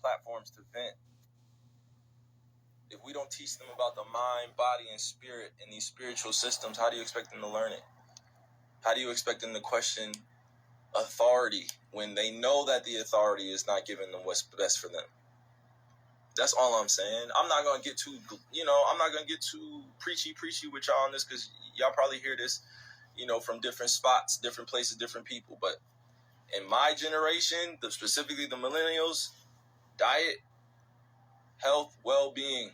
Platforms to vent. If we don't teach them about the mind, body, and spirit in these spiritual systems, how do you expect them to learn it? How do you expect them to question authority when they know that the authority is not giving them what's best for them? That's all I'm saying. I'm not going to get too, I'm not going to get too preachy with y'all on this, because y'all probably hear this, from different spots, different places, different people. But in my generation, specifically the millennials, diet, health, well-being,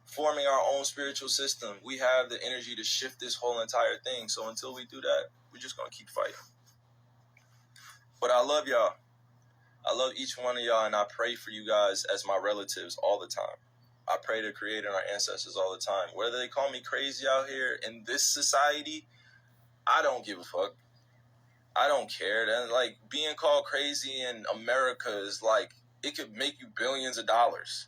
forming our own spiritual system, we have the energy to shift this whole entire thing. So until we do that, we're just going to keep fighting. But I love y'all. I love each one of y'all, and I pray for you guys as my relatives all the time. I pray to Creator and our ancestors all the time. Whether they call me crazy out here in this society, I don't give a fuck. I don't care. And like, being called crazy in America is like, it could make you billions of dollars.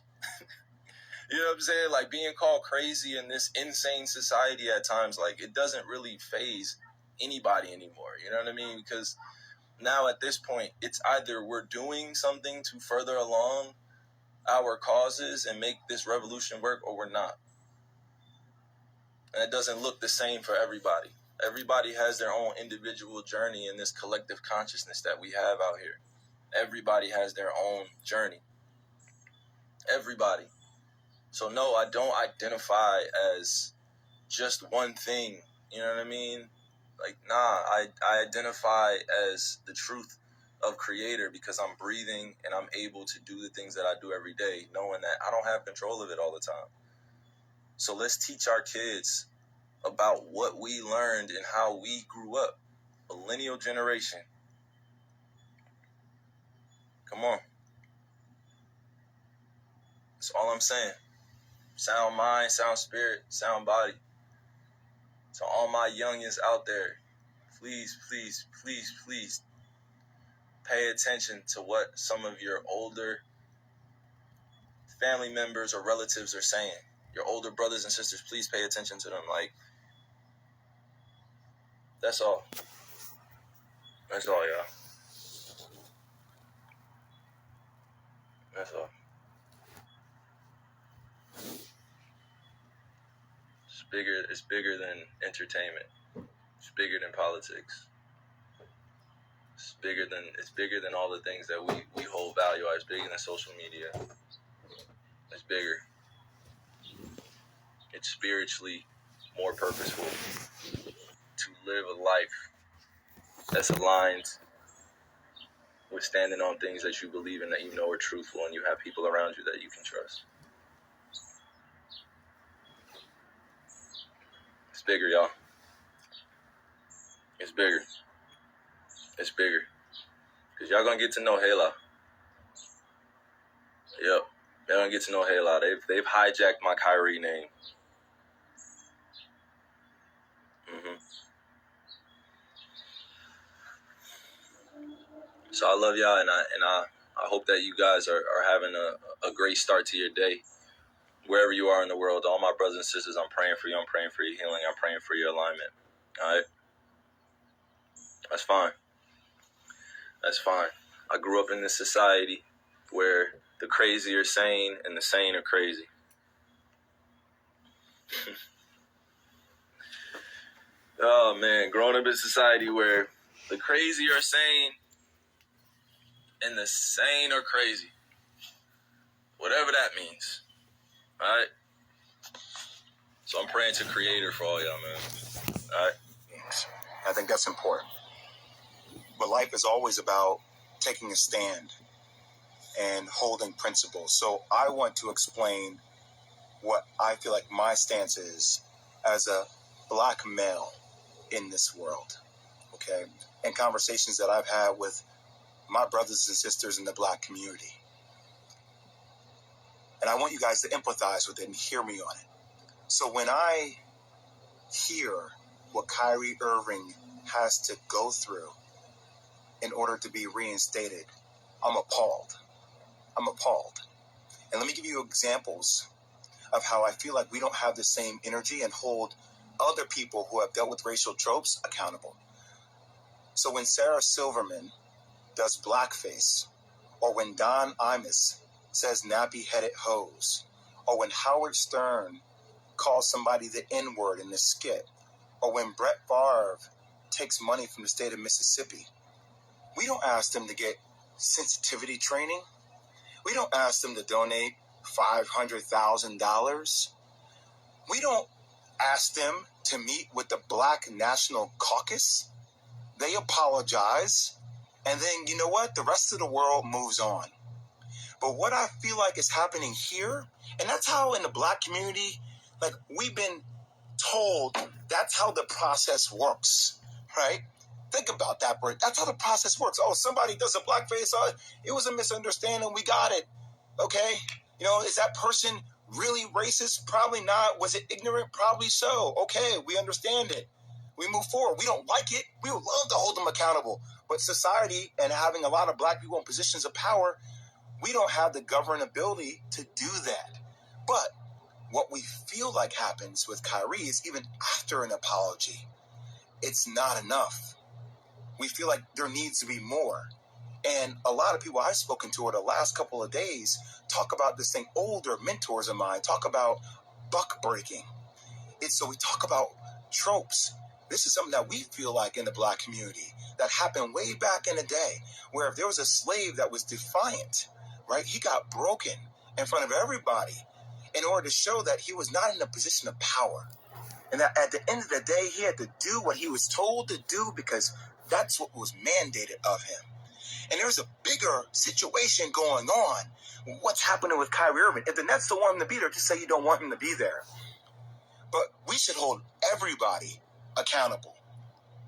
You know what I'm saying? Like, being called crazy in this insane society at times, like, it doesn't really faze anybody anymore. You know what I mean? Because now at this point, it's either we're doing something to further along our causes and make this revolution work, or we're not. And it doesn't look the same for everybody. Everybody has their own individual journey in this collective consciousness that we have out here. Everybody has their own journey. Everybody. So no, I don't identify as just one thing. You know what I mean? Like, nah, I identify as the truth of Creator, because I'm breathing and I'm able to do the things that I do every day, knowing that I don't have control of it all the time. So let's teach our kids about what we learned and how we grew up. Millennial generation. Come on. That's all I'm saying. Sound mind, sound spirit, sound body. So all my youngins out there, please, please, please, please pay attention to what some of your older family members or relatives are saying. Your older brothers and sisters, please pay attention to them. Like, that's all. That's all, y'all. That's all. It's bigger than entertainment. It's bigger than politics. It's bigger than all the things that we hold value. It's bigger than social media. It's bigger. It's spiritually more purposeful to live a life that's aligned with standing on things that you believe in, that you know are truthful, and you have people around you that you can trust. It's bigger, y'all. It's bigger. It's bigger. Because y'all going to get to know Hela. Yep. Y'all going to get to know Hela. They've hijacked my Kyrie name. So I love y'all, and I hope that you guys are having a great start to your day. Wherever you are in the world, all my brothers and sisters, I'm praying for you. I'm praying for your healing. I'm praying for your alignment. All right? That's fine. That's fine. I grew up in this society where the crazy are sane and the sane are crazy. Oh, man. Growing up in a society where the crazy are sane and the sane are crazy. Whatever that means. All right? So I'm praying to Creator for all y'all, man. All right? I think that's important. But life is always about taking a stand and holding principles. So I want to explain what I feel like my stance is as a black male in this world, okay? And conversations that I've had with my brothers and sisters in the black community. And I want you guys to empathize with it and hear me on it. So when I hear what Kyrie Irving has to go through in order to be reinstated, I'm appalled. I'm appalled. And let me give you examples of how I feel like we don't have the same energy and hold other people who have dealt with racial tropes accountable. So when Sarah Silverman does blackface, or when Don Imus says nappy-headed hose, or when Howard Stern calls somebody the N-word in the skit, or when Brett Favre takes money from the state of Mississippi, we don't ask them to get sensitivity training. We don't ask them to donate $500,000. We don't ask them to meet with the Black National Caucus. They apologize, and then, you know what? The rest of the world moves on. But what I feel like is happening here, and that's how in the black community, like, we've been told that's how the process works, right? Think about that, Bert. That's how the process works. Oh, somebody does a blackface. It was a misunderstanding. We got it. Okay? You know, is that person really racist? Probably not. Was it ignorant? Probably so. Okay, we understand it. We move forward. We don't like it. We would love to hold them accountable. But society and having a lot of black people in positions of power, we don't have the governability to do that. But what we feel like happens with Kyrie is even after an apology, it's not enough. We feel like there needs to be more. And a lot of people I've spoken to over the last couple of days talk about this thing. Older mentors of mine talk about buck breaking. So we talk about tropes. This is something that we feel like in the black community that happened way back in the day, where if there was a slave that was defiant, right, he got broken in front of everybody in order to show that he was not in a position of power. And that at the end of the day, he had to do what he was told to do because that's what was mandated of him. And there's a bigger situation going on. What's happening with Kyrie Irving? If the Nets don't want him to be there, just say you don't want him to be there. But we should hold everybody accountable,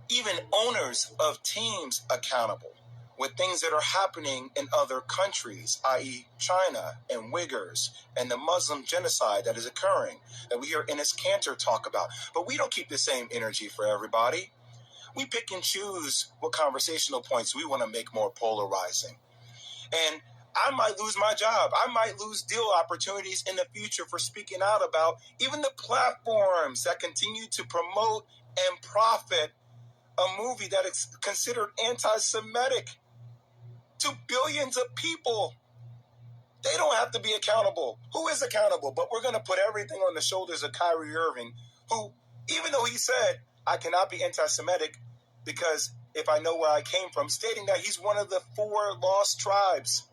even owners of teams accountable, with things that are happening in other countries, i.e. China and Uyghurs and the Muslim genocide that is occurring, that we hear Enes Kanter talk about. But we don't keep the same energy for everybody. We pick and choose what conversational points we want to make more polarizing. And I might lose my job. I might lose deal opportunities in the future for speaking out about even the platforms that continue to promote and profit a movie that is considered anti-Semitic to billions of people. They don't have to be accountable. Who is accountable? But we're going to put everything on the shoulders of Kyrie Irving, who, even though he said, I cannot be anti-Semitic because if I know where I came from, stating that he's one of the 4 lost tribes.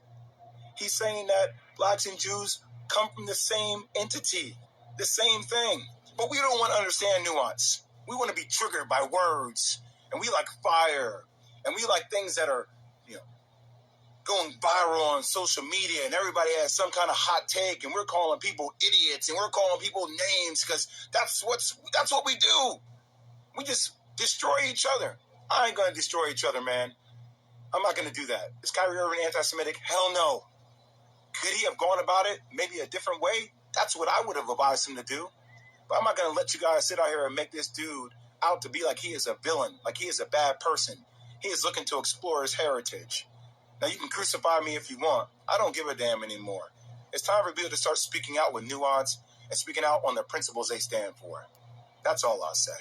He's saying that blacks and Jews come from the same entity, the same thing. But we don't want to understand nuance. We want to be triggered by words, and we like fire, and we like things that are, going viral on social media, and everybody has some kind of hot take, and we're calling people idiots, and we're calling people names because that's what we do. We just destroy each other. I ain't gonna destroy each other, man. I'm not gonna do that. Is Kyrie Irving anti-Semitic? Hell no. Could he have gone about it maybe a different way? That's what I would have advised him to do. But I'm not gonna let you guys sit out here and make this dude out to be like he is a villain, like he is a bad person. He is looking to explore his heritage. Now, you can crucify me if you want. I don't give a damn anymore. It's time for people to start speaking out with nuance and speaking out on the principles they stand for. That's all I'll say.